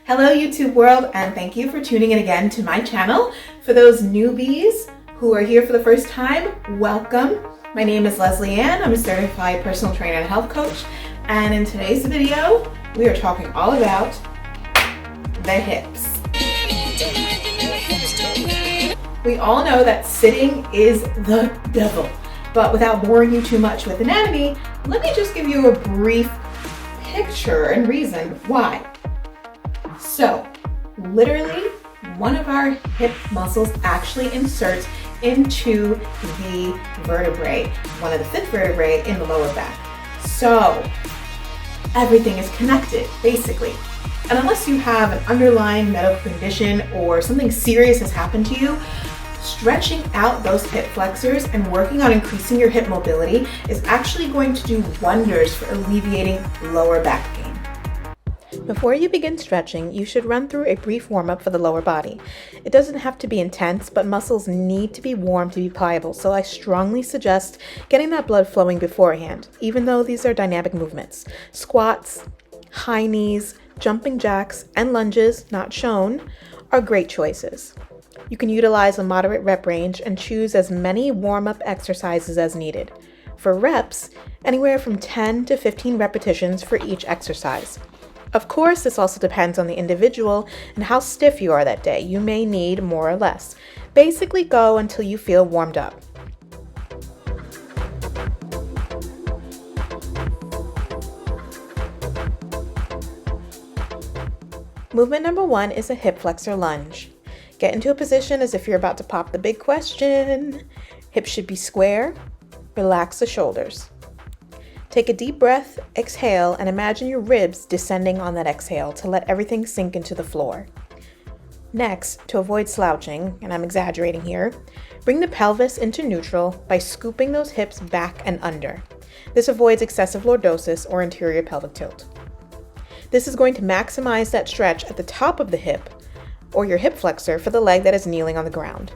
Hello YouTube world, and thank you for tuning in again to my channel. For those newbies who are here for the first time, welcome. My name is Leslie Ann. I'm a certified personal trainer and health coach, and in today's video we are talking all about the hips. We all know that sitting is the devil, but without boring you too much with anatomy, let me just give you a brief picture and reason why. So, literally, one of our hip muscles actually inserts into the vertebrae, one of the fifth vertebrae in the lower back. So, everything is connected, basically. And unless you have an underlying medical condition or something serious has happened to you, stretching out those hip flexors and working on increasing your hip mobility is actually going to do wonders for alleviating lower back pain. Before you begin stretching, you should run through a brief warm-up for the lower body. It doesn't have to be intense, but muscles need to be warm to be pliable, so I strongly suggest getting that blood flowing beforehand, even though these are dynamic movements. Squats, high knees, jumping jacks, and lunges, not shown, are great choices. You can utilize a moderate rep range and choose as many warm-up exercises as needed. For reps, anywhere from 10 to 15 repetitions for each exercise. Of course, this also depends on the individual and how stiff you are that day. You may need more or less. Basically, go until you feel warmed up. Movement number 1 is a hip flexor lunge. Get into a position as if you're about to pop the big question. Hips should be square. Relax the shoulders. Take a deep breath, exhale, and imagine your ribs descending on that exhale to let everything sink into the floor. Next, to avoid slouching, and I'm exaggerating here, bring the pelvis into neutral by scooping those hips back and under. This avoids excessive lordosis or anterior pelvic tilt. This is going to maximize that stretch at the top of the hip or your hip flexor for the leg that is kneeling on the ground.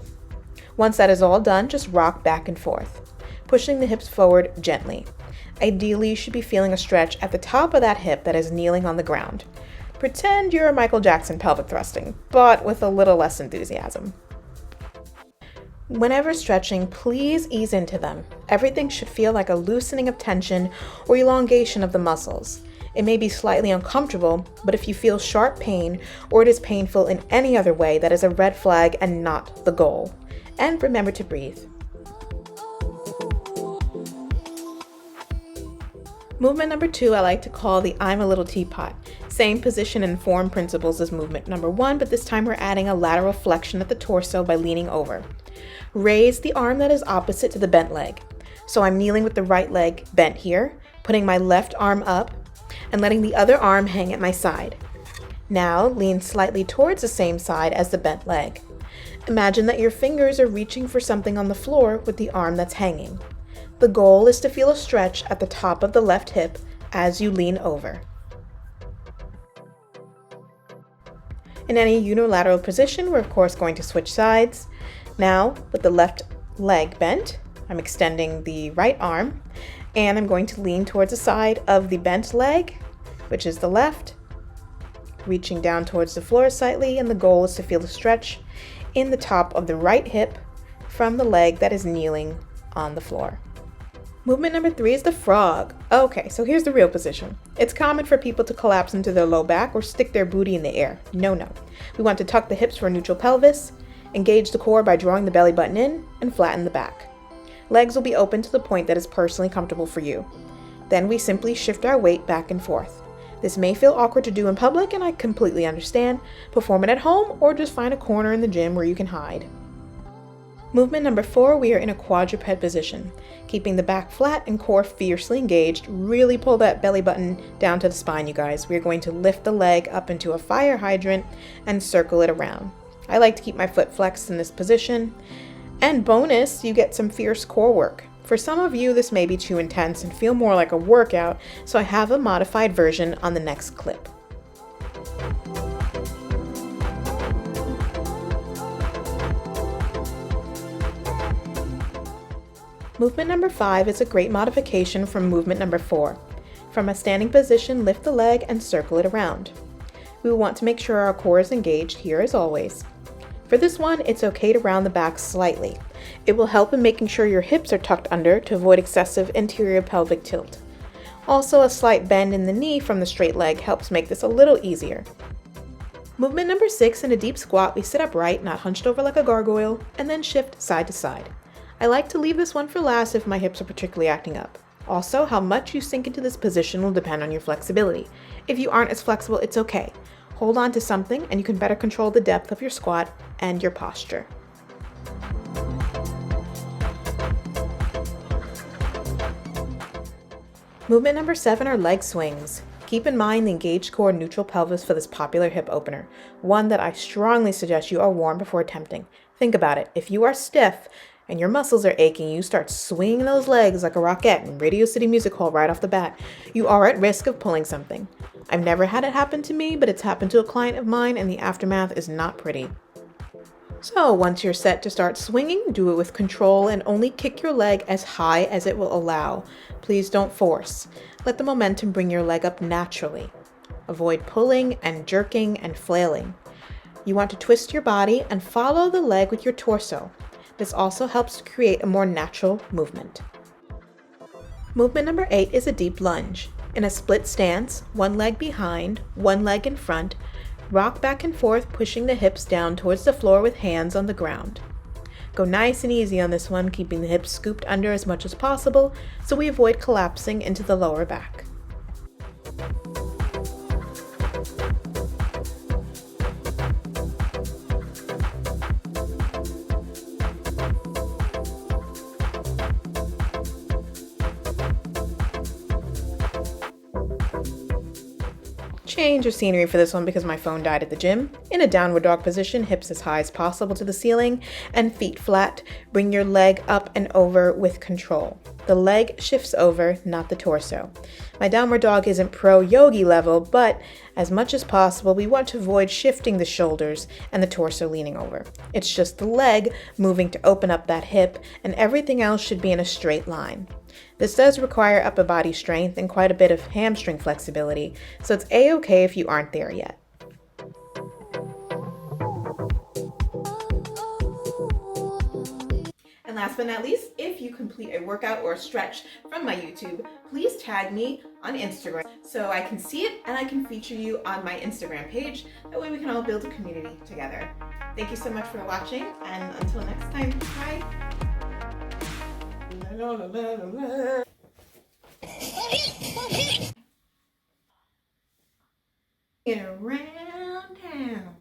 Once that is all done, just rock back and forth, pushing the hips forward gently. Ideally, you should be feeling a stretch at the top of that hip that is kneeling on the ground. Pretend you're Michael Jackson pelvic thrusting, but with a little less enthusiasm. Whenever stretching, please ease into them. Everything should feel like a loosening of tension or elongation of the muscles. It may be slightly uncomfortable, but if you feel sharp pain or it is painful in any other way, that is a red flag and not the goal. And remember to breathe. Movement number 2 I like to call the I'm a little teapot. Same position and form principles as movement number 1, but this time we're adding a lateral flexion at the torso by leaning over. Raise the arm that is opposite to the bent leg. So I'm kneeling with the right leg bent here, putting my left arm up and letting the other arm hang at my side. Now lean slightly towards the same side as the bent leg. Imagine that your fingers are reaching for something on the floor with the arm that's hanging. The goal is to feel a stretch at the top of the left hip as you lean over. In any unilateral position, we're of course going to switch sides. Now, with the left leg bent, I'm extending the right arm, and I'm going to lean towards the side of the bent leg, which is the left, reaching down towards the floor slightly, and the goal is to feel a stretch in the top of the right hip from the leg that is kneeling on the floor. Movement number 3 is the frog. Okay, so here's the real position. It's common for people to collapse into their low back or stick their booty in the air. No. We want to tuck the hips for a neutral pelvis, engage the core by drawing the belly button in, and flatten the back. Legs will be open to the point that is personally comfortable for you. Then we simply shift our weight back and forth. This may feel awkward to do in public, and I completely understand. Perform it at home or just find a corner in the gym where you can hide. Movement number 4, we are in a quadruped position. Keeping the back flat and core fiercely engaged, really pull that belly button down to the spine, you guys. We are going to lift the leg up into a fire hydrant and circle it around. I like to keep my foot flexed in this position. And bonus, you get some fierce core work. For some of you, this may be too intense and feel more like a workout, so I have a modified version on the next clip. Movement number 5 is a great modification from movement number 4. From a standing position, lift the leg and circle it around. We will want to make sure our core is engaged here as always. For this one, it's okay to round the back slightly. It will help in making sure your hips are tucked under to avoid excessive anterior pelvic tilt. Also, a slight bend in the knee from the straight leg helps make this a little easier. Movement number 6, in a deep squat, we sit upright, not hunched over like a gargoyle, and then shift side to side. I like to leave this one for last if my hips are particularly acting up. Also, how much you sink into this position will depend on your flexibility. If you aren't as flexible, it's okay. Hold on to something and you can better control the depth of your squat and your posture. Movement number 7 are leg swings. Keep in mind the engaged core neutral pelvis for this popular hip opener, one that I strongly suggest you are warm before attempting. Think about it. If you are stiff and your muscles are aching, you start swinging those legs like a rockette in Radio City Music Hall right off the bat, you are at risk of pulling something. I've never had it happen to me, but it's happened to a client of mine and the aftermath is not pretty. So once you're set to start swinging, do it with control and only kick your leg as high as it will allow. Please don't force. Let the momentum bring your leg up naturally. Avoid pulling and jerking and flailing. You want to twist your body and follow the leg with your torso. This also helps to create a more natural movement. Movement number 8 is a deep lunge. In a split stance, one leg behind, one leg in front, rock back and forth, pushing the hips down towards the floor with hands on the ground. Go nice and easy on this one, keeping the hips scooped under as much as possible so we avoid collapsing into the lower back. Change of scenery for this one because my phone died at the gym. In a downward dog position, hips as high as possible to the ceiling and feet flat. Bring your leg up and over with control. The leg shifts over, not the torso. My downward dog isn't pro-yogi level, but as much as possible, we want to avoid shifting the shoulders and the torso leaning over. It's just the leg moving to open up that hip, and everything else should be in a straight line. This does require upper body strength and quite a bit of hamstring flexibility, so it's a-okay if you aren't there yet. And last but not least, if you complete a workout or a stretch from my YouTube, please tag me on Instagram so I can see it and I can feature you on my Instagram page. That way we can all build a community together. Thank you so much for watching, and until next time, bye. Get around.